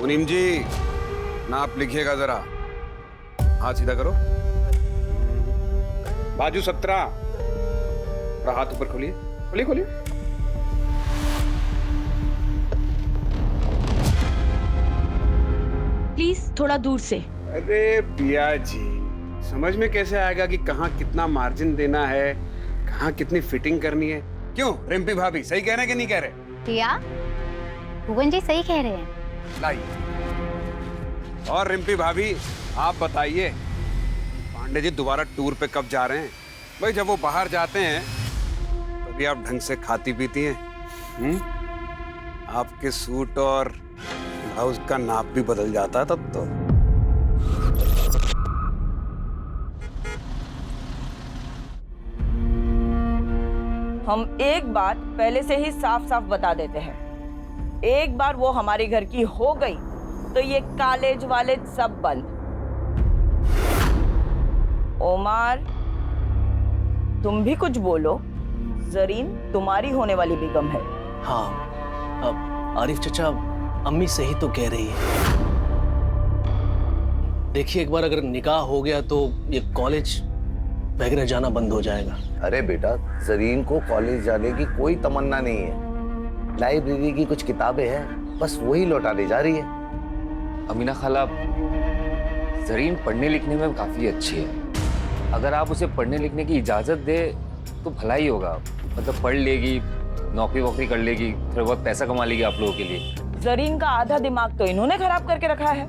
मुनीम जी, नाप लिखिएगा जरा। हाथ सीधा करो। बाजू 17। और हाथ ऊपर खोलिए, खोलिए खोलिए। प्लीज थोड़ा दूर से। अरे पिया जी, समझ में कैसे आएगा कि कहाँ कितना मार्जिन देना है, कहाँ कितनी फिटिंग करनी है? क्यों रिम्पी भाभी, सही कह रहे हैं कि नहीं कह रहे? पिया, भुवन जी सही कह रहे हैं। लाइए। और रिम्पी भाभी, आप बताइए, पांडे जी दोबारा टूर पे कब जा रहे हैं? भाई जब वो बाहर जाते हैं तभी आप ढंग से खाती पीती हैं। आपके सूट और ब्लाउज का नाप भी बदल जाता है तब तो। हम एक बात पहले से ही साफ साफ बता देते हैं, एक बार वो हमारे घर की हो गई तो ये कॉलेज वाले सब बंद। ओमार, तुम भी कुछ बोलो। जरीन तुम्हारी होने वाली बेगम है। हाँ, अब आरिफ चचा, अम्मी सही तो कह रही है। देखिए, एक बार अगर निकाह हो गया तो ये कॉलेज वगैरह जाना बंद हो जाएगा। अरे बेटा, जरीन को कॉलेज जाने की कोई तमन्ना नहीं है। लाइब्रेरी की कुछ किताबें हैं, बस वही लौटाने जा रही है। अमीना खाला, जरीन पढ़ने लिखने में काफी अच्छी है। अगर आप उसे पढ़ने लिखने की इजाजत दे तो भला ही होगा। मतलब पढ़ लेगी, नौकरी वोकरी कर लेगी, थोड़ा बहुत पैसा कमा लेगी आप लोगों के लिए। जरीन का आधा दिमाग तो इन्होंने खराब करके रखा है।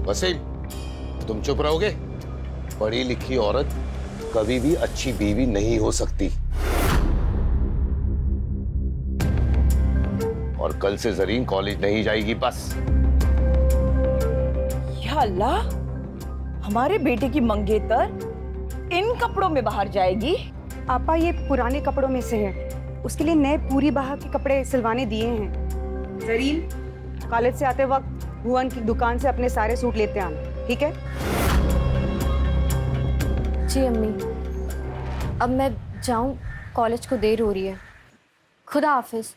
वसीम, तुम चुप रहोगे? पढ़ी लिखी औरत कभी भी अच्छी बीवी नहीं हो सकती। और कल से जरीन कॉलेज नहीं जाएगी, बस। या अल्लाह, हमारे बेटे की मंगेतर इन कपड़ों में बाहर जाएगी? आपा, ये पुराने कपड़ों में से है, उसके लिए नए पूरी बाह के कपड़े सिलवाने दिए हैं। जरीन, कॉलेज से आते वक्त भुवन की दुकान से अपने सारे सूट लेते आना, ठीक है? जी अम्मी, अब मैं जाऊं, कॉलेज को देर हो रही है। खुदा हाफिज।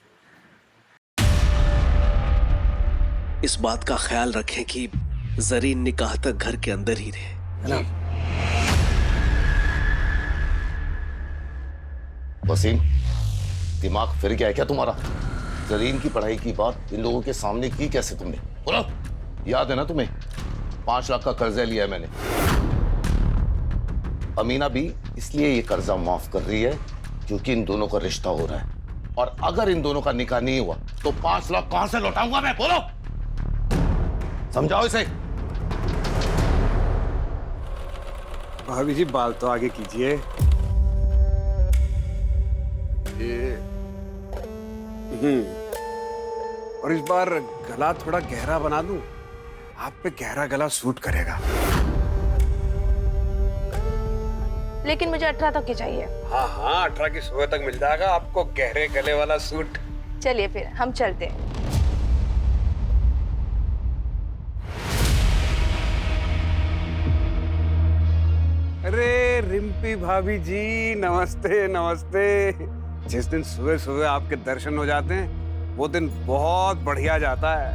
इस बात का ख्याल रखें कि जरीन निकाह तक घर के अंदर ही रहे, है ना? वसीम, दिमाग फिर गया है क्या तुम्हारा? जरीन की पढ़ाई की बात इन लोगों के सामने की कैसे तुमने? बोलो, याद है ना तुम्हें? 5 लाख का कर्जा लिया है मैंने। अमीना भी इसलिए ये कर्जा माफ कर रही है क्योंकि इन दोनों का रिश्ता हो रहा है। और अगर इन दोनों का निकाह नहीं हुआ तो 5 लाख कहां से लौटाऊंगा मैं? बोलो, समझाओ इसे। भाभी जी, बाल तो आगे कीजिए। और इस बार गला थोड़ा गहरा बना दूं? आप पे गहरा गला सूट करेगा। लेकिन मुझे 18 तक की चाहिए। हाँ हाँ, 18 की सुबह तक मिल जाएगा आपको गहरे गले वाला सूट। चलिए फिर हम चलते हैं। अरे रिम्पी भाभी जी, नमस्ते नमस्ते। जिस दिन सुबह सुबह आपके दर्शन हो जाते हैं वो दिन बहुत बढ़िया जाता है।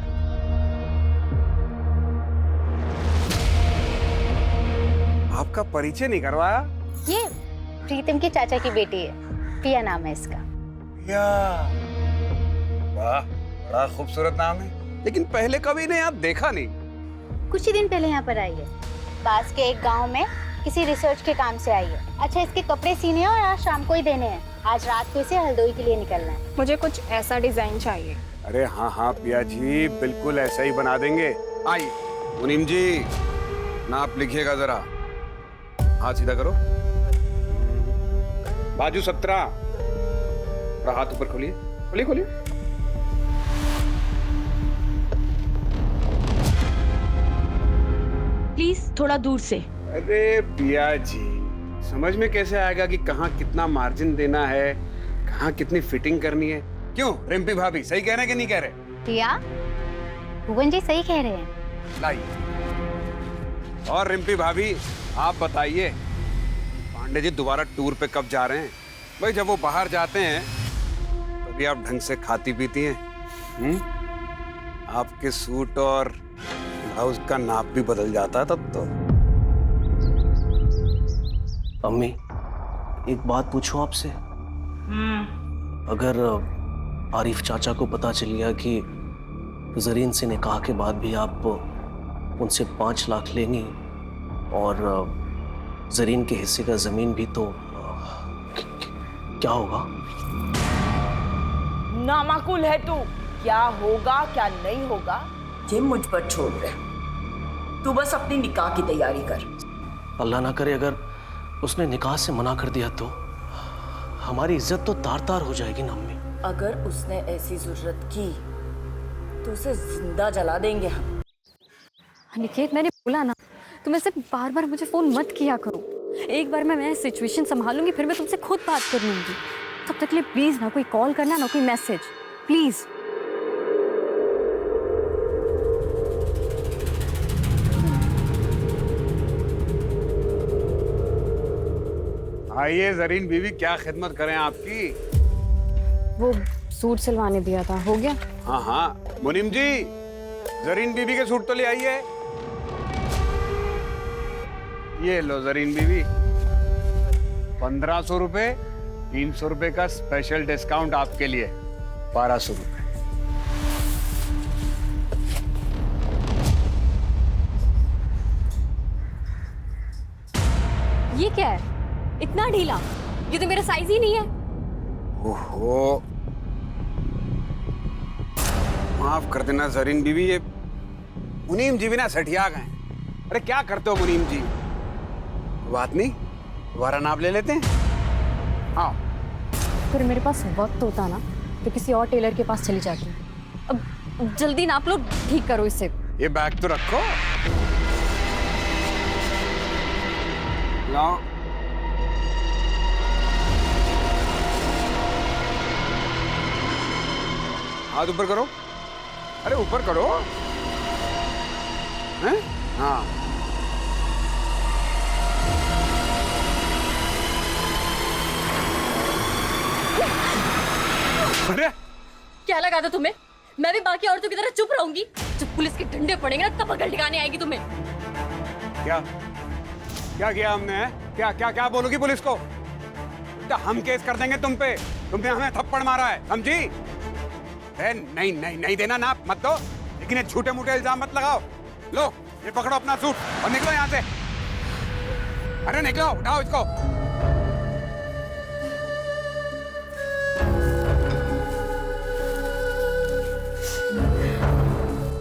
आपका परिचय नहीं करवाया? ये प्रीतम की चाचा की बेटी है, पिया नाम है इसका। पिया, वाह, बड़ा खूबसूरत नाम है। लेकिन पहले कभी ने यहाँ देखा नहीं। कुछ ही दिन पहले यहाँ पर आई है, पास के एक गांव में किसी रिसर्च के काम से आई है। अच्छा, इसके कपड़े सीने हैं और आज शाम को ही देने हैं। आज रात को इसे हल्द्वानी के लिए निकलना है। मुझे कुछ ऐसा डिजाइन चाहिए। अरे हाँ हाँ पिया जी, बिल्कुल ऐसा ही बना देंगे। आइए मुनीम जी, नाप लिखिएगा जरा। हाथ सीधा करो। बाजू 17। और हाथ ऊपर खोलिए, खोलिए खोलिए। प्लीज थोड़ा दूर से। अरे पिया जी, समझ में कैसे आएगा कि कहाँ कितना मार्जिन देना है, कहाँ कितनी फिटिंग करनी है? क्यों रिम्पी भाभी, सही कह रहे हैं कि नहीं कह रहे? पिया, भुवन जी सही कह रहे हैं। लाइए। और रिम्पी भाभी, आप बताइए, पांडे जी दोबारा टूर पे कब जा रहे हैं? भाई जब वो बाहर जाते हैं तभी आप ढंग से खाती पीती हैं। आपके सूट और ब्लाउज का नाप भी बदल जाता तब तो। अम्मी, एक बात पूछूं आपसे? अगर आरिफ चाचा को पता चल गया कि जरीन से निकाह के बाद भी आप उनसे 5 लाख लेंगी और जरीन के हिस्से का जमीन भी, तो क्या होगा? नामाकुल है तू। क्या होगा क्या नहीं होगा ये मुझ पर छोड़ दे। तू बस अपनी निकाह की तैयारी कर। अल्लाह ना करे अगर उसने निकाह से मना कर दिया तो हमारी इज्जत तो तार तार हो जाएगी ना अम्मी। अगर उसने ऐसी जरूरत की तो उसे जिंदा जला देंगे हम। अनिकेत, मैंने बोला ना, तुम ऐसे बार बार मुझे फोन मत किया करो। एक बार मैं सिचुएशन संभालूंगी, फिर मैं तुमसे खुद बात कर लूंगी। तब तक के लिए प्लीज ना कोई कॉल करना, ना कोई मैसेज, प्लीज। आइए जरीन बीवी, क्या खिदमत करें आपकी? वो सूट सिलवाने दिया था, हो गया? हाँ हाँ मुनीम जी, जरीन बीबी के सूट तो ले आइए। ये लो जरीन बीबी, 1500 रुपए, 300 रुपए का स्पेशल डिस्काउंट आपके लिए, 1200 रुपए। ये क्या है, इतना ढीला? ये तो मेरा साइज ही नहीं है। ओहो, माफ कर देना जरीन बीवी, ये मुनीम जी भी ना सठिया गए। अरे क्या करते हो मुनीम जी? बात नहीं, दोबारा नाप ले लेते हैं। हाँ, फिर मेरे पास वक्त होता ना तो किसी और टेलर के पास चली जाती। अब जल्दी नाप लो, ठीक करो इसे। ये बैग तो रखो। लाओ। हाथ ऊपर करो। अरे ऊपर करो। हैं? हाँ। अरे क्या लगा था तुम्हें? मैं भी बाकी औरतों की तरह चुप रहूंगी? जब पुलिस के डंडे पड़ेंगे ना तब अकल ठिकाने आएगी तुम्हें। क्या क्या किया हमने? है? क्या क्या क्या बोलोगी पुलिस को? तो हम केस कर देंगे तुम पे। तुमने हमें थप्पड़ मारा है, समझी? नहीं नहीं नहीं देना नाप मत दो, लेकिन ये झूठे मूठे इल्जाम मत लगाओ। लो ये पकड़ो अपना सूट और निकलो यहाँ से। अरे निकलो, उठाओ इसको।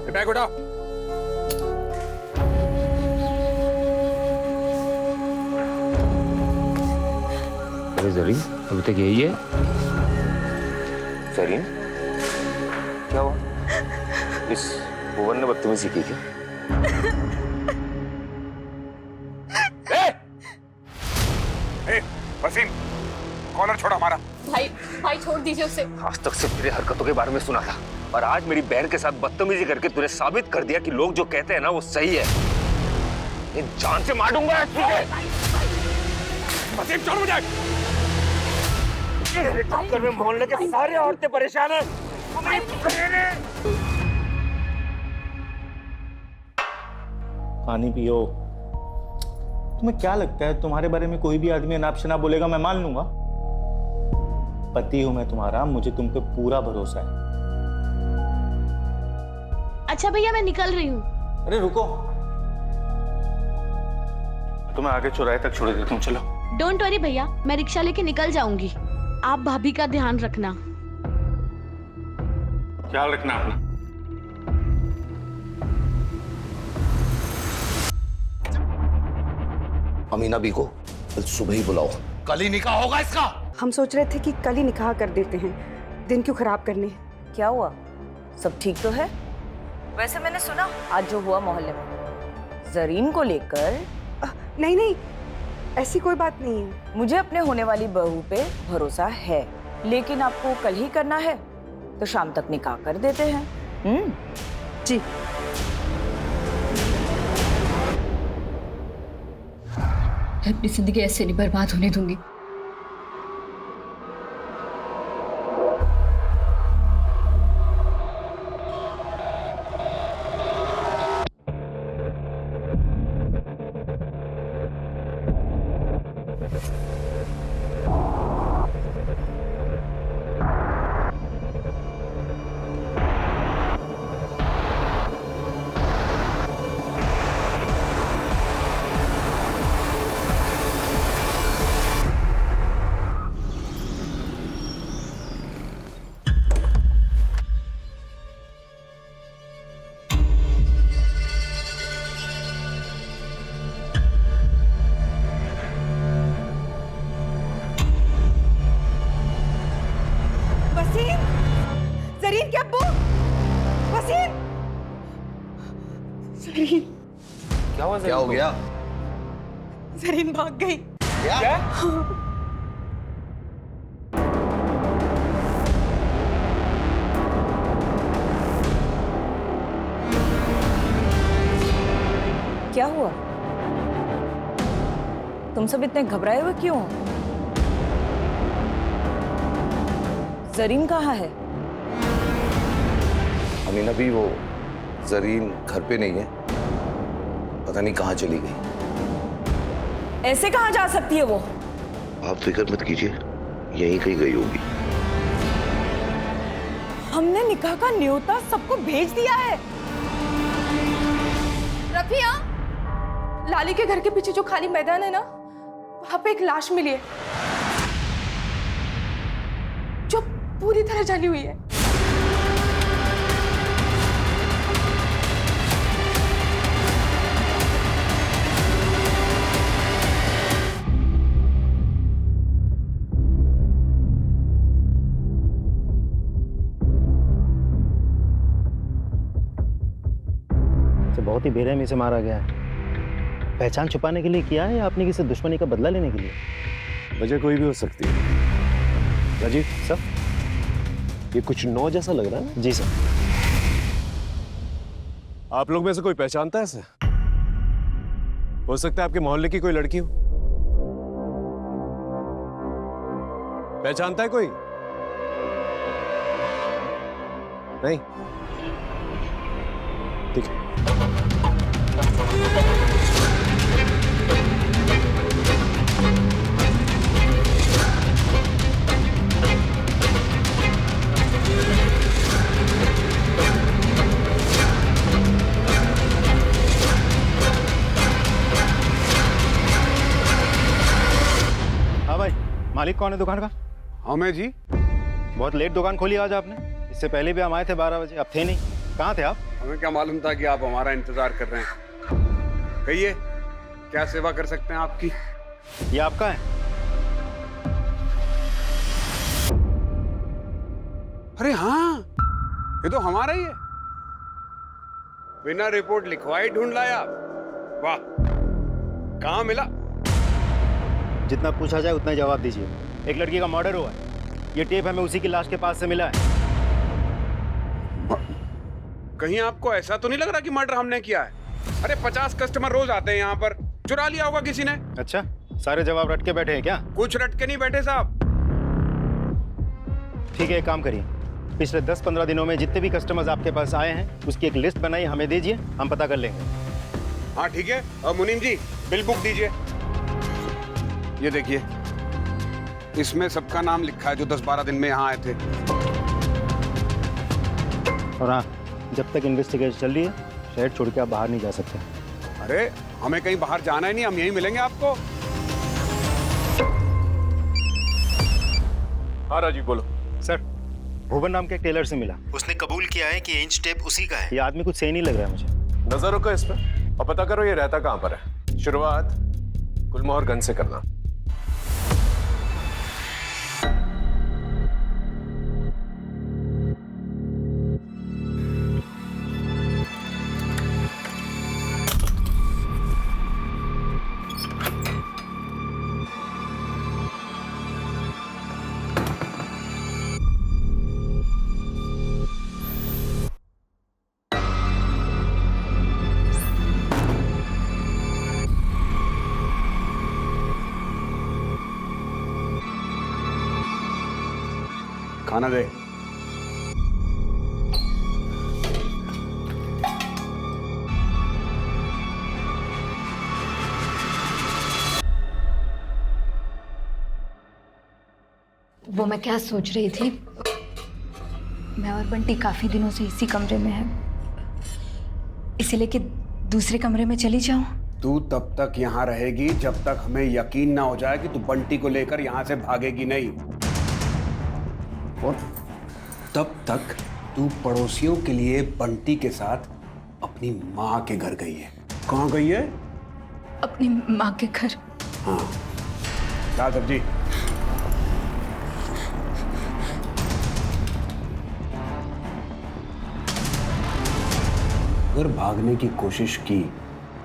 ये बैग उठाओ। अरे जरीन, अभी तक यही है? जरीन, क्या हुआ? इस भुवन ने बदतमीजी की क्या? वसीम, कॉलर छोड़ा हमारा। भाई भाई छोड़ दीजिए उसे। आज तक सिर्फ तेरी हरकतों के बारे में सुना था, और आज मेरी बहन के साथ बदतमीजी करके तूने साबित कर दिया कि लोग जो कहते हैं ना वो सही है। इन जान से मार दूंगा तुझे। वसीम छोड़ मुझे। तेरे चक्कर में मोहल्ले के सारे औरतें परेशान हैं। पानी पियो। तुम्हें क्या लगता है तुम्हारे बारे में कोई भी आदमी अनाप शनाप बोलेगा मैं मान लूंगा? पति हूं मैं तुम्हारा, मुझे तुम पे पूरा भरोसा है। अच्छा भैया मैं निकल रही हूँ। अरे रुको, तुम्हें आगे चौराहे तक छोड़ देता हूं, चलो। डोंट वरी भैया, मैं रिक्शा लेके निकल जाऊंगी। आप भाभी का ध्यान रखना। ख्याल रखना अपना। अमीना बी को कल सुबह ही बुलाओ, कल ही निकाह होगा इसका। हम सोच रहे थे कि कल ही निकाह कर देते हैं, दिन क्यों खराब करने। क्या हुआ, सब ठीक तो है? वैसे मैंने सुना आज जो हुआ मोहल्ले में जरीन को लेकर। नहीं नहीं, ऐसी कोई बात नहीं है। मुझे अपने होने वाली बहू पे भरोसा है, लेकिन आपको कल ही करना है तो शाम तक निकाह कर देते हैं। जी। मैं अपनी जिंदगी ऐसे नहीं बर्बाद होने दूंगी। क्या हुआ क्या हो गया? जरीन भाग गई। क्या? क्या हुआ? तुम सब इतने घबराए हुए क्यों हो? जरीन कहाँ है? अमीना भी वो जरीन घर पे नहीं है, पता नहीं कहाँ चली गई। ऐसे कहाँ जा सकती है वो? आप फिक्र मत कीजिए, यहीं कहीं गई होगी। हमने निकाह का न्योता सबको भेज दिया है। रफिया, लाली के घर के पीछे जो खाली मैदान है ना, वहां पे एक लाश मिली है जो पूरी तरह जली हुई है। बहुत ही बेरहमी से मारा गया है। पहचान छुपाने के लिए किया है या आपने किसी दुश्मनी का बदला लेने के लिए? वजह कोई भी हो सकती है। राजीव सर, ये कुछ नौ जैसा लग रहा है ना? जी सर। आप लोग में से कोई पहचानता है इसे? हो सकता है आपके मोहल्ले की कोई लड़की हो। पहचानता है कोई? नहीं? ठीक है। हाँ भाई, मालिक कौन है दुकान का? हमें जी। बहुत लेट दुकान खोली आज आपने। इससे पहले भी हम आए थे 12 बजे, अब थे नहीं। कहाँ थे आप? हमें क्या मालूम था कि आप हमारा इंतजार कर रहे हैं। कहिए, क्या सेवा कर सकते हैं आपकी? ये आपका है? अरे हाँ, ये तो हमारा ही है। बिना रिपोर्ट लिखवाए ढूंढ लाया। वाह, कहाँ मिला? जितना पूछा जाए उतना जवाब दीजिए। एक लड़की का मर्डर हुआ है। ये टेप हमें उसी की लाश के पास से मिला है। कहीं आपको ऐसा तो नहीं लग रहा कि मर्डर हमने किया है? अरे 50 कस्टमर रोज आते हैं यहाँ पर, चुरा लिया होगा किसी ने। अच्छा, सारे जवाब रट के बैठे हैं क्या? कुछ रट के नहीं बैठे साहब। ठीक है, एक काम करिए, पिछले 10-15 दिनों में जितने भी कस्टमर्स आपके पास आए हैं उसकी एक लिस्ट बनाई, हमें दीजिए, हम पता कर लेंगे। हाँ ठीक है। और मुनीम जी, बिल बुक दीजिए। ये देखिए, इसमें सबका नाम लिखा है जो 10-12 दिन में यहाँ आए थे। और हाँ, जब तक इन्वेस्टिगेशन चल रही है, शहर छोड़ के आप बाहर नहीं जा सकते। अरे हमें कहीं बाहर जाना ही नहीं, हम यहीं मिलेंगे आपको। हाँ राजीव बोलो। सर, भुवन नाम के एक टेलर से मिला। उसने कबूल किया है कि इंच टेप उसी का है। ये आदमी कुछ सही नहीं लग रहा है मुझे। नजर रखो इस पर और पता करो ये रहता कहाँ पर है। शुरुआत गुलमोहर गंज से करना। खाना दे। वो मैं क्या सोच रही थी, मैं और बंटी काफी दिनों से इसी कमरे में हैं, इसीलिए कि दूसरे कमरे में चली जाऊं। तू तब तक यहाँ रहेगी जब तक हमें यकीन ना हो जाए कि तू बंटी को लेकर यहाँ से भागेगी नहीं। और तब तक तू पड़ोसियों के लिए बंटी के साथ अपनी माँ के घर गई है। कहाँ गई है? अपनी माँ के घर। हाँ, दाल सब्जी। अगर भागने की कोशिश की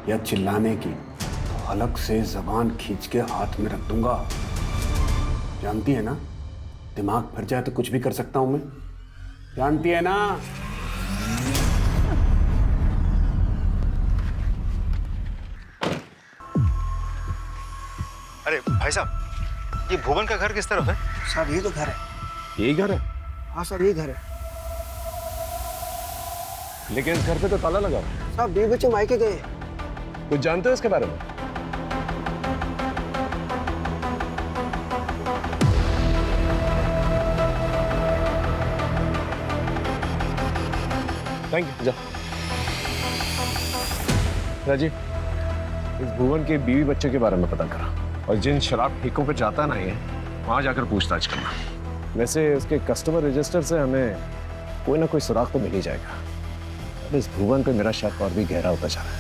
या चिल्लाने की तो हलक से जबान खींच के हाथ में रख दूंगा। जानती है ना, दिमाग फिर जाए तो कुछ भी कर सकता हूं मैं, जानती है ना। अरे भाई साहब, ये भुवन का घर किस तरफ है? साहब ये तो घर है। यही घर है? हाँ सर ये घर है। लेकिन इस घर पे तो ताला लगा हुआ है। साहब 2 बच्चे मायके गए। कुछ जानते हो इसके बारे में? Thank you. जा राजीव, इस भुवन के बीवी बच्चे के बारे में पता करा और जिन शराब ठेकों पे जाता ना ये, वहां जाकर पूछताछ करना। वैसे उसके कस्टमर रजिस्टर से हमें कोई ना कोई सुराग तो मिल ही जाएगा। अब इस भुवन पे मेरा शक और भी गहरा होता जा रहा है।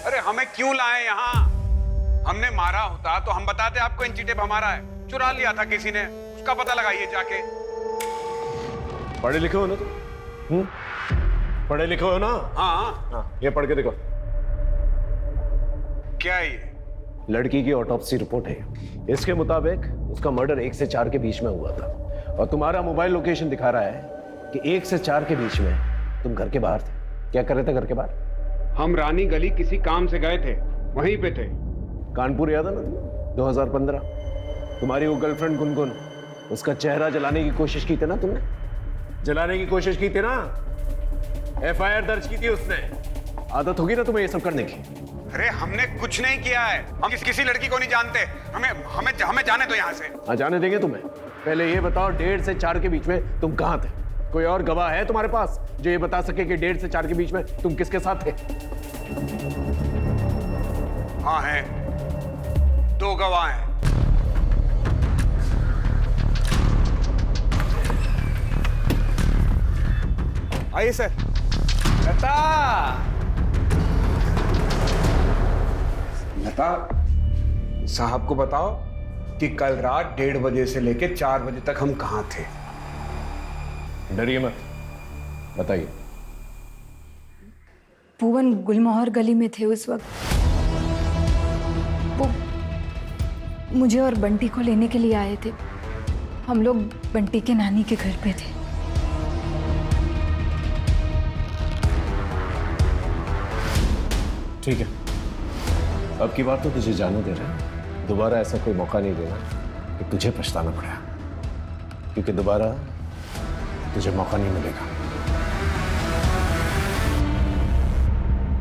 अरे हमें क्यों लाए यहाँ? हमने मारा होता तो हम बताते आपको इंची टेप हमारा है, चुरा लिया था किसी ने, उसका पता लगाइए जाके। पढ़े लिखे हो ना तुम? पढ़े लिखे हो ना? हाँ। ये पढ़ के देखो। क्या है ये? लड़की की ऑटोप्सी रिपोर्ट है। इसके मुताबिक उसका मर्डर 1 से 4 के बीच में हुआ था और तुम्हारा मोबाइल लोकेशन दिखा रहा है कि 1 से 4 के बीच में तुम घर के बाहर थे। क्या कर रहे थे घर के बाहर? हम रानी गली किसी काम से गए थे, वहीं पे थे। कानपुर याद है ना तुम्हें? 2015 तुम्हारी वो गर्लफ्रेंड गुनगुन, उसका चेहरा जलाने की कोशिश की थी ना तुमने? जलाने की कोशिश की थी ना? FIR दर्ज की थी उसने। आदत होगी ना तुम्हें ये सब करने की? अरे हमने कुछ नहीं किया है, हम किसी लड़की को नहीं जानते। हमें जाने दो यहाँ से। हाँ जाने देंगे तुम्हें। पहले ये बताओ 1.5 से 4 के बीच में तुम कहाँ थे? कोई और गवाह है तुम्हारे पास जो ये बता सके कि 1.5 से 4 के बीच में तुम किसके साथ थे? हाँ है, 2 गवाह हैं। आइए सर। लता, लता साहब को बताओ कि कल रात 1:30 बजे से लेके 4 बजे तक हम कहाँ थे। डरिए मत, बताइए। भुवन गुलमोहर गली में थे उस वक्त। वो मुझे और बंटी को लेने के लिए आए थे। हम लोग बंटी के नानी के घर पे थे। ठीक है, अब की बात तो तुझे जाने दे रहे हैं। दोबारा ऐसा कोई मौका नहीं देना कि तुझे पछताना पड़े, क्योंकि दोबारा तुझे मौका नहीं मिलेगा।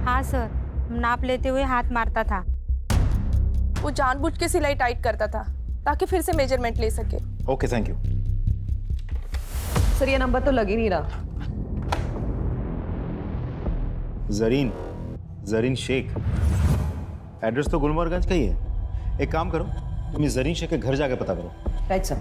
हाँ सर, नाप लेते हुए हाथ मारता था। वो जानबूझ के सिलाई टाइट करता था ताकि फिर से मेजरमेंट ले सके। Okay thank you. सर ये नंबर तो लग ही नहीं रहा। जरीन शेख, एड्रेस तो गुलमोहरगंज का ही है। एक काम करो, तुम इस जरीन शेख के घर जाके पता करो। Right sir.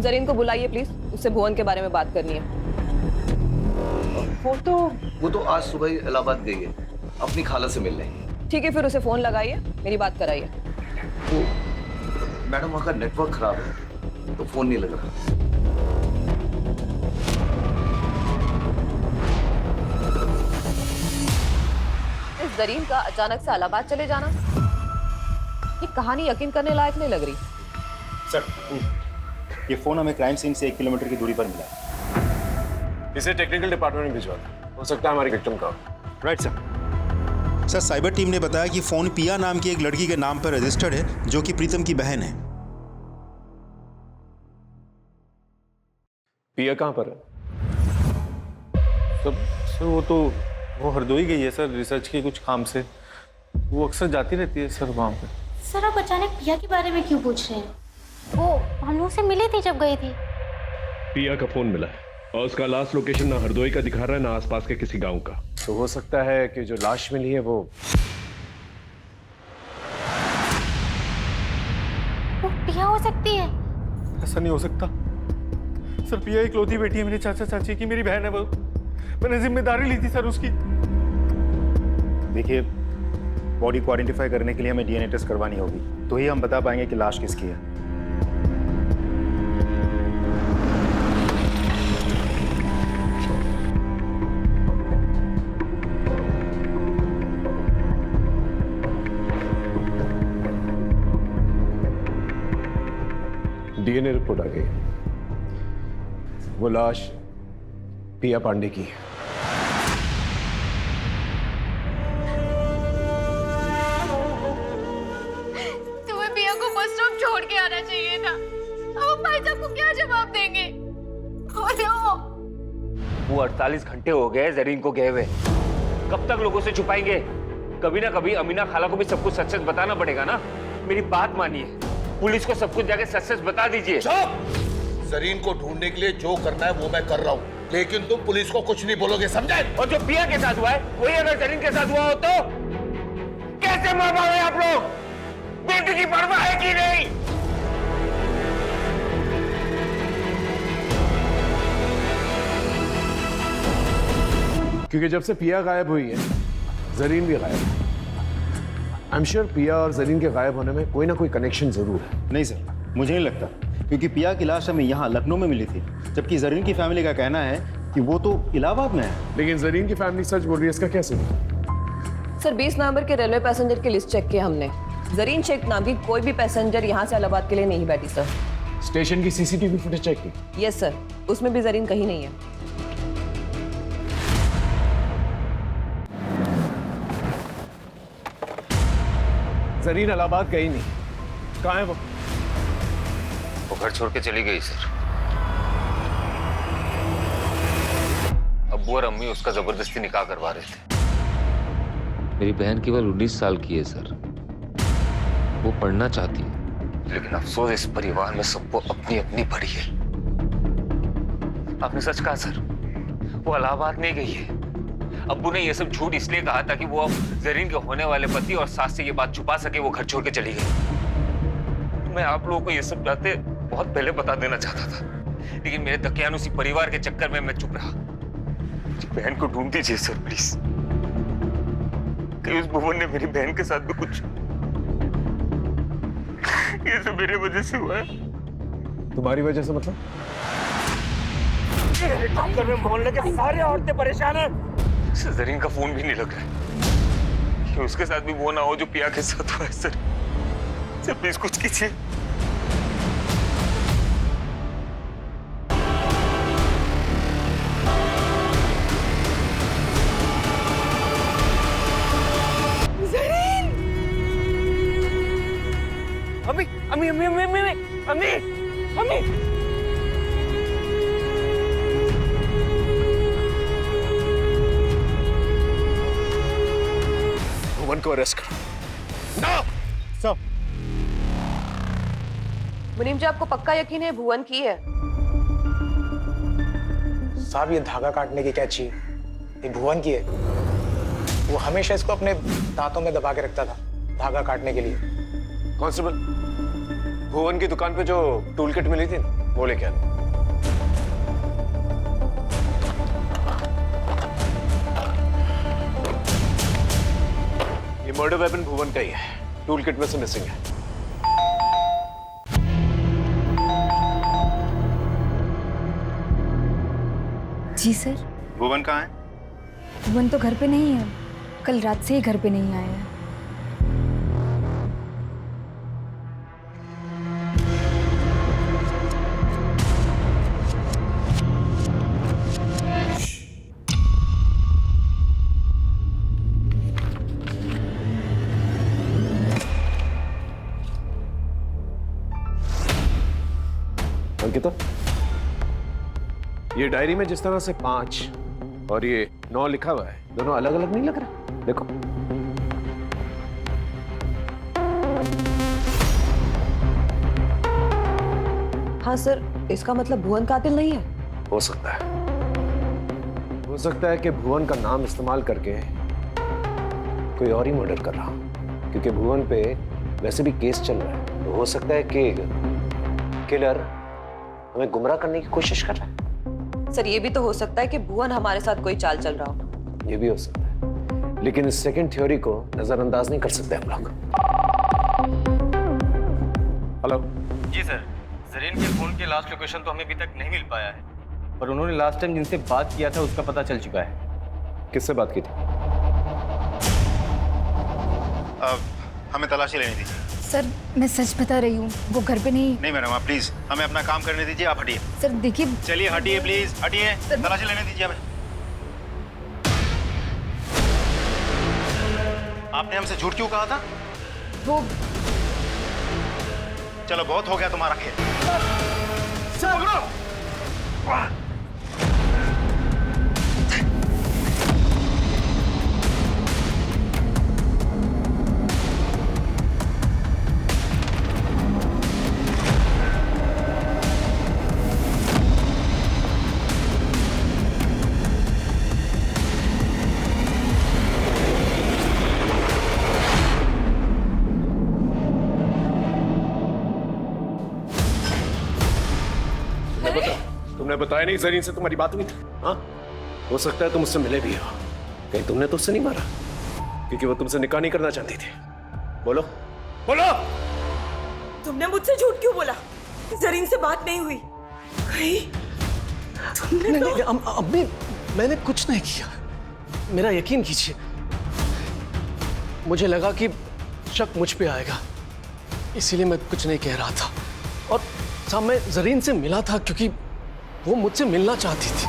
जरीन को बुलाइए प्लीज, उससे भुवन के बारे में बात करनी है। वो तो आज सुबह ही इलाहाबाद गई है अपनी खाला से मिलने। ठीक है, फिर उसे फोन लगाइए, मेरी बात कराइए। वो मैडम वहाँ का नेटवर्क खराब है तो फोन नहीं लग रहा। इस जरीन का अचानक से इलाहाबाद चले जाना, ये कहानी यकीन करने लायक नहीं लग रही। सर ये फोन हमें क्राइम सीन से 1 किलोमीटर की दूरी पर मिला है। इसे टेक्निकल डिपार्टमेंट में भिजवा दो, हो सकता है हमारी विक्टिम का। Right sir. Sir cyber team ने बताया कि फोन पिया नाम की एक लड़की के नाम पर रजिस्टर्ड है जो कि प्रीतम की बहन है। पिया कहाँ पर है? सर वो हरदोई गई है सर, रिसर्च के कुछ काम से। वो अक्सर जाती रहती है सर वहाँ पे। सर आप अचानक पिया के बारे में क्यों पूछ रहे हैं? वो हम लोग से मिली थी जब गई थी। पिया का फोन मिला है और उसका लास्ट लोकेशन ना हरदोई का दिखा रहा है ना आसपास के किसी गांव का। तो हो सकता है कि जो लाश मिली है वो पिया हो सकती है। ऐसा नहीं हो सकता सर, पिया इकलौती बेटी है मेरे चाचा चाची की, मेरी बहन है वो। मैंने जिम्मेदारी ली थी सर उसकी। देखिए बॉडी को आइडेंटिफाई करने के लिए हमें डीएनए टेस्ट करवानी होगी, तो ही हम बता पाएंगे कि लाश किसकी है। डीएनए रिपोर्ट आ गई। वो लाश पिया पांडे की है। तुम्हें पिया को बस स्टॉप छोड़ के आना चाहिए था। अब भाई साहब को क्या जवाब देंगे? बोलो। वो 48 घंटे हो गए जरीन को गए हुए। कब तक लोगों से छुपाएंगे? कभी ना कभी अमीना खाला को भी सब कुछ सच सच बताना पड़ेगा ना। मेरी बात मानिए, पुलिस को सब कुछ जाके सच सच बता दीजिए। जरीन को ढूंढने के लिए जो करना है वो मैं कर रहा हूँ, लेकिन तुम पुलिस को कुछ नहीं बोलोगे, समझे? और जो पिया के साथ हुआ है वही अगर जरीन के साथ हुआ हो तो कैसे मां बाप हैं आप लोग? बेटी की परवाह है कि नहीं? क्योंकि जब से पिया गायब हुई है, जरीन भी गायब है। आई एम श्योर पिया और जरीन के गायब होने में कोई ना कोई कनेक्शन जरूर है। नहीं सर, मुझे नहीं लगता, क्योंकि पिया की लाश हमें यहाँ लखनऊ में मिली थी, जबकि जरीन की फैमिली का कहना है कि वो तो इलाहाबाद में है। लेकिन जरीन की फैमिली सच बोल रही है, इसका क्या सबूत? सर 20 नवंबर के रेलवे पैसेंजर की लिस्ट चेक की हमने। जरीन शेख नाम की कोई भी पैसेंजर यहाँ से इलाहाबाद के लिए नहीं बैठी सर। स्टेशन की सीसीटीवी फुटेज चेक की? यस सर, उसमें भी जरीन कहीं नहीं है। जरीन इलाहाबाद गई नहीं, कहाँ है वो? वो घर छोड़ के चली गई सर। अब्बू और अम्मी उसका जबरदस्ती निकाह करवा रहे थे। मेरी बहन केवल 19 साल की है सर। वो पढ़ना चाहती है, लेकिन अफसोस इस परिवार में सबको अपनी अपनी पड़ी है। आपने सच कहा सर, वो इलाहाबाद नहीं गई है। अब्बू ने ये सब झूठ इसलिए कहा था कि वो अब जरीन के होने वाले पति और सास से ये बात छुपा सके। वो घर छोड़ के चली गई। मैं आप लोगों को ये सब बातें बहुत पहले बता देना चाहता था, लेकिन मेरे दकियानुसी परिवार के चक्कर में मैं चुप रहा। बहन को ढूंढ दीजिए सर प्लीज। कहीं उस भुवन ने मेरी बहन के साथ भी कुछ, ये सब मेरे वजह से हुआ है। तुम्हारी वजह से मतलब? डॉक्टर में मोहल्ले के सारे औरतें परेशान हैं। जरीन का फोन भी नहीं लग रहा है। कि उसके साथ भी वो ना हो जो पिया के साथ हुआ है सर। सर प्लीज कुछ कीजिए। जरीन! अम्मी अम्मी अम्मी अम्मी अम्मी अम्मी अम्मी भुवन को अरेस्ट करो। ना सर, मुनीम जी आपको पक्का यकीन है भुवन की है? साहब ये धागा काटने की कैची ये भुवन की है। वो हमेशा इसको अपने दांतों में दबा के रखता था धागा काटने के लिए। कांस्टेबल, भुवन की दुकान पे जो टूल किट मिली थी वो लेके आना। ये मर्डर वेपन भुवन का ही है, टूल किट में से मिसिंग है। जी सर। भुवन कहाँ है? भुवन तो घर पे नहीं है, कल रात से ही घर पे नहीं आया है। अंकिता, ये डायरी में जिस तरह से 5 और ये 9 लिखा हुआ है, दोनों अलग अलग नहीं लग रहा? देखो। हाँ सर, इसका मतलब भुवन कातिल नहीं है? हो सकता है। हो सकता है कि भुवन का नाम इस्तेमाल करके कोई और ही मर्डर कर रहा हो, क्योंकि भुवन पे वैसे भी केस चल रहा है। तो हो सकता है कि किलर हमें गुमराह करने की कोशिश कर रहा है। सर ये भी तो हो सकता है कि भुवन हमारे साथ कोई चाल चल रहा हो। ये भी हो सकता है, लेकिन इस सेकंड थ्योरी को नजरअंदाज नहीं कर सकते हम लोग। हेलो जी सर, जरीन के फोन के लास्ट लोकेशन तो हमें अभी तक नहीं मिल पाया है, पर उन्होंने लास्ट टाइम जिनसे बात किया था उसका पता चल चुका है। किससे बात की थी? हमें तलाशी लेनी थी। सर मैं सच बता रही हूँ, वो घर पे नहीं। नहीं मैडम, आप प्लीज हमें अपना काम करने दीजिए, आप हटिए। सर देखिए। चलिए हटिए प्लीज, हटिए, तलाशी लेने दीजिए हमें। आपने हमसे झूठ क्यों कहा था? वो चलो बहुत हो गया तुम्हारा खेल। तुमने बताया नहीं जरीन से तुम्हारी बात हुई थी? हाँ, हो सकता है तुम उससे मिले भी हो। कहीं तुमने तो उससे नहीं मारा? क्योंकि वो तुमसे निकाह नहीं करना चाहती थी। बोलो बोलो। तुमने मुझसे झूठ क्यों बोला? जरीन से बात नहीं हुई। कहीं तुमने नहीं, अम्मी मैंने कुछ नहीं किया, मेरा यकीन कीजिए। मुझे लगा कि शक मुझ पे आएगा, इसीलिए मैं कुछ नहीं कह रहा था। और साहब मैं जरीन से मिला था क्योंकि वो मुझसे मिलना चाहती थी।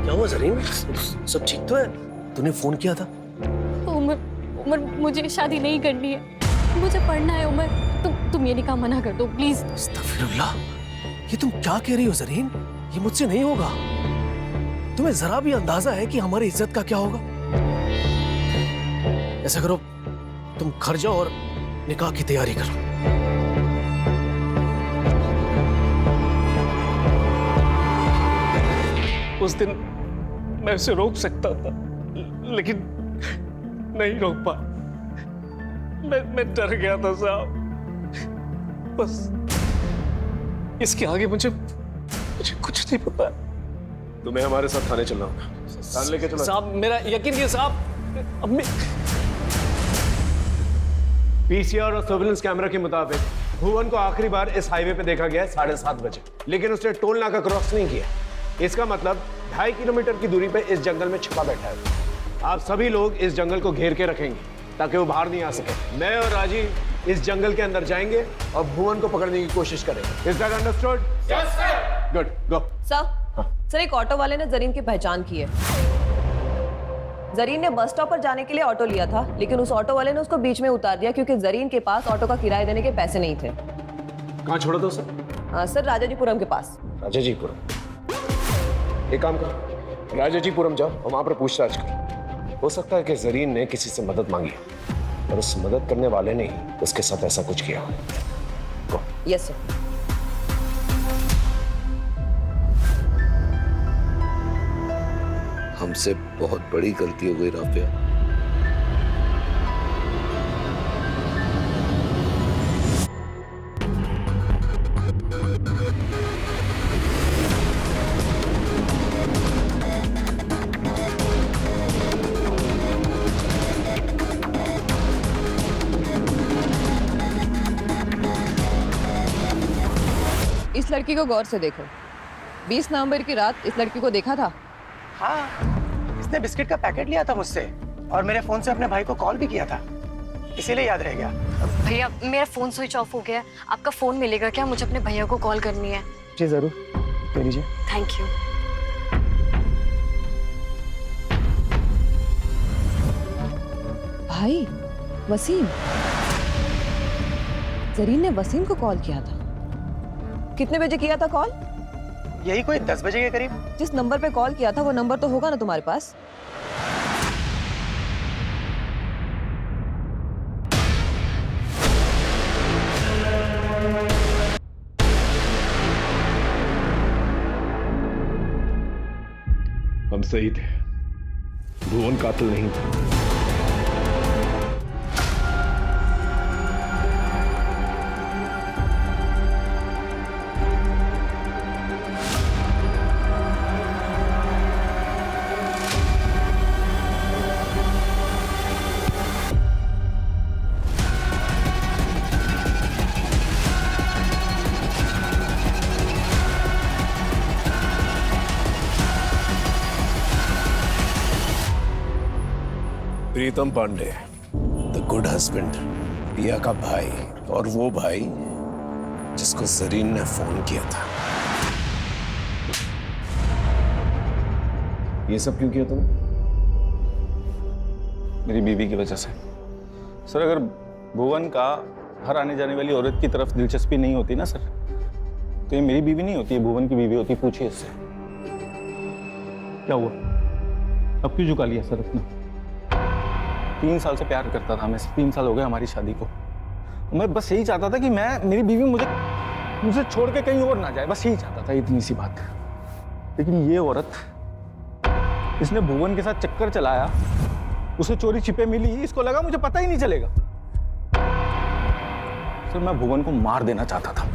क्या हुआ जरीन, सब ठीक तो है? तूने फोन किया था? उमर मुझे शादी नहीं करनी है, मुझे पढ़ना है। उमर तुम ये निकाह मना कर दो प्लीज। अस्तगफिरुल्लाह, ये तुम क्या कह रही हो जरीन? ये मुझसे नहीं होगा। तुम्हें जरा भी अंदाजा है कि हमारी इज्जत का क्या होगा? ऐसा करो, तुम घर जाओ और निकाह की तैयारी करो। उस दिन मैं उसे रोक सकता था, लेकिन नहीं रोक पा। मैं डर गया था साहब। बस इसके आगे मुझे कुछ नहीं पता। तुम्हें हमारे साथ थाने चलना होगा। थाने लेके चलो साहब, मेरा यकीन कीजिए साहब। अब मैं पीसीआर और सर्विलेंस कैमरा के मुताबिक भुवन को आखिरी बार इस हाईवे पे देखा गया है 7:30 बजे, लेकिन उसने टोल नाका क्रॉस नहीं किया। इसका मतलब 2.5 किलोमीटर की दूरी पे इस जंगल में छिपा बैठा है। आप सभी लोग इस जंगल को घेर के रखेंगे ताकि वो बाहर नहीं आ सके। मैं और राजीव इस जंगल के अंदर जाएंगे और भुवन को पकड़ने की कोशिश करेंगे। Is that understood? Yes sir. Good, go. Sir एक ऑटो वाले ने जरीन की पहचान की है। जरीन ने बस स्टॉप पर जाने के लिए ऑटो लिया था, लेकिन उस ऑटो वाले ने उसको बीच में उतार दिया क्योंकि जरीन के पास ऑटो का किराया देने के पैसे नहीं थे। कहाँ छोड़ा था सर? सर राजाजीपुरम के पास। राजाजीपुरम? एक काम करो, राजाजीपुरम जाओ और वहां पर पूछताछ करो। हो सकता है कि जरीन ने किसी से मदद मांगी और उस मदद करने वाले ने ही उसके साथ ऐसा कुछ किया। Yes sir. हमसे बहुत बड़ी गलती हो गई राफिया। इस लड़की को गौर से देखो। 20 नवंबर की रात इस लड़की को देखा था? हाँ, इसने बिस्किट का पैकेट लिया था मुझसे और मेरे फोन से अपने भाई को कॉल भी किया था, इसीलिए याद रह गया। भैया मेरा फोन स्विच ऑफ हो गया है, आपका फोन मिलेगा क्या? मुझे अपने भैया को कॉल करनी है। जी जरूर, ले लीजिए। Thank you. भाई वसीम, जरीन ने वसीम को कॉल किया था। कितने बजे किया था कॉल? यही कोई 10 बजे के करीब। जिस नंबर पे कॉल किया था वो नंबर तो होगा ना तुम्हारे पास? हम सही थे, भुवन कातिल नहीं था। प्रीतम पांडे, द गुड हस्बैंड, पिया का भाई, और वो भाई जिसको जरीन ने फोन किया था। ये सब क्यों किया तुमने? मेरी बीवी की वजह से। सर, अगर भुवन का हर आने जाने वाली औरत की तरफ दिलचस्पी नहीं होती ना सर, तो ये मेरी बीवी नहीं होती, ये भुवन की बीवी होती। पूछिए इससे क्या हुआ, अब क्यों झुका लिया सर अपना? 3 साल से प्यार करता था मैं, 3 साल हो गए हमारी शादी को। मैं बस यही चाहता था कि मेरी बीवी मुझे छोड़ के कहीं और ना जाए, बस यही चाहता था, इतनी सी बात। लेकिन ये औरत, इसने भुवन के साथ चक्कर चलाया, उसे चोरी छिपे मिली, इसको लगा मुझे पता ही नहीं चलेगा। सर, मैं भुवन को मार देना चाहता था,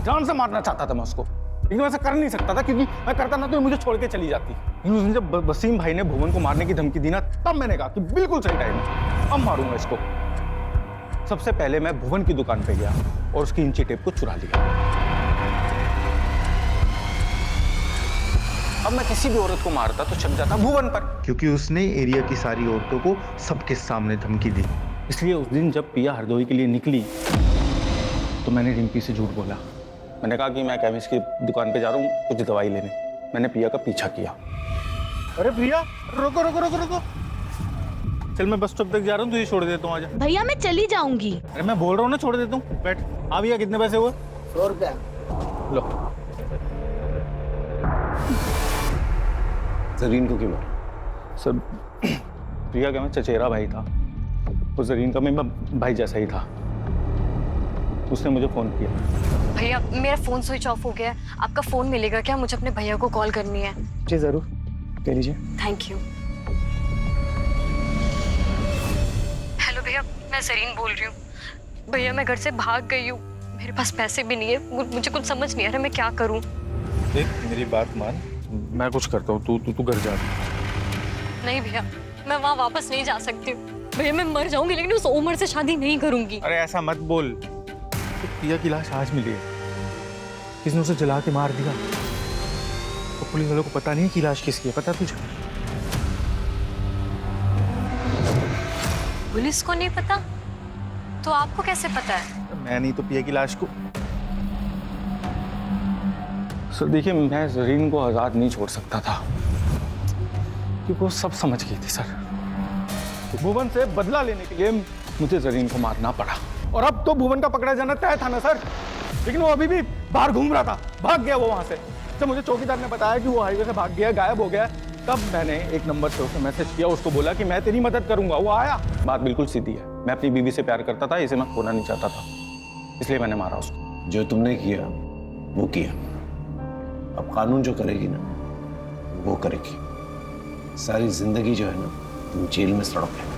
जान से मारना चाहता था मैं उसको, लेकिन मैं ऐसा कर नहीं सकता था, क्योंकि मैं करता ना तो मुझे छोड़ के चली जाती। लेकिन उस दिन जब वसीम भाई ने भुवन को मारने की धमकी दी ना, तब मैंने कहा कि बिल्कुल सही टाइम है, अब मारूंगा इसको। सबसे पहले मैं भुवन की दुकान पे गया और उसकी इंची टेप को चुरा लिया। अब मैं किसी भी औरत को मारता तो छप जाता भुवन पर, क्योंकि उसने एरिया की सारी औरतों को सबके सामने धमकी दी। इसलिए उस दिन जब पिया हरदोई के लिए निकली तो मैंने रिंकी से झूठ बोला। मैंने कहा कि मैं केमिस्ट की दुकान पे जा रहा हूँ कुछ दवाई लेने। मैंने पिया का पीछा किया। अरे प्रिया, रोको रोको रोको रोको, चल मैं बस स्टॉप तक जा रहा हूँ, तुझे छोड़ देता हूँ, आजा। भैया मैं चली जाऊंगी। अरे मैं बोल रहा हूँ ना, छोड़ देता हूँ, बैठ। आ भैया, कितने पैसे हुए? 100 रुपया। लो। जरीन को क्यों मारा? सर, प्रिया का मैं चचेरा भाई था, उस जरीन का मैं भाई जैसा ही था। उसने मुझे फोन किया। भैया, मेरा फोन स्विच ऑफ हो गया है, आपका फोन मिलेगा क्या? मुझे अपने भैया को कॉल करनी है। जी जरूर, ले लीजिए। Thank you. हेलो भैया, मैं जरीन बोल रही हूँ। भैया, मैं घर से भाग गई हूँ, मेरे पास पैसे भी नहीं है, मुझे कुछ समझ नहीं आ रहा मैं क्या करूँ। देख, मेरी बात मान, मैं कुछ करता हूँ, तू घर जा। नहीं भैया, मैं वहाँ वापस नहीं जा सकती हूँ। भैया, मैं मर जाऊंगी लेकिन उस उम्र से शादी नहीं करूंगी। अरे ऐसा मत बोल, तो पिया की लाश आज मिली है, किसने उसे जला के मार दिया। तो पुलिस वालों को पता नहीं कि लाश किसकी है, पता तुझे? पुलिस को नहीं पता? तो आपको कैसे पता है? मैं नहीं तो पिया की लाश को। सर देखिए, मैं जरीन को आजाद नहीं छोड़ सकता था, क्योंकि वो सब समझ गई थी सर। भुवन से बदला लेने के लिए मुझे जरीन को मारना पड़ा, और अब तो भुवन का पकड़ा जाना तय था ना सर, लेकिन वो अभी भी बाहर घूम रहा था, भाग गया वो वहां से। जब मुझे चौकीदार ने बताया कि वो हाईवे से भाग गया, गायब हो गया, तब मैंने एक नंबर से उसे मैसेज किया, उसको बोला कि मैं तेरी मदद करूंगा। वो आया। बात बिल्कुल सीधी है, मैं अपनी बीवी से प्यार करता था, इसे मैं खोना नहीं चाहता था, इसलिए मैंने मारा उसको। जो तुमने किया वो किया, अब कानून जो करेगी ना वो करेगी। सारी जिंदगी जो है ना, तुम जेल में सड़ोगे।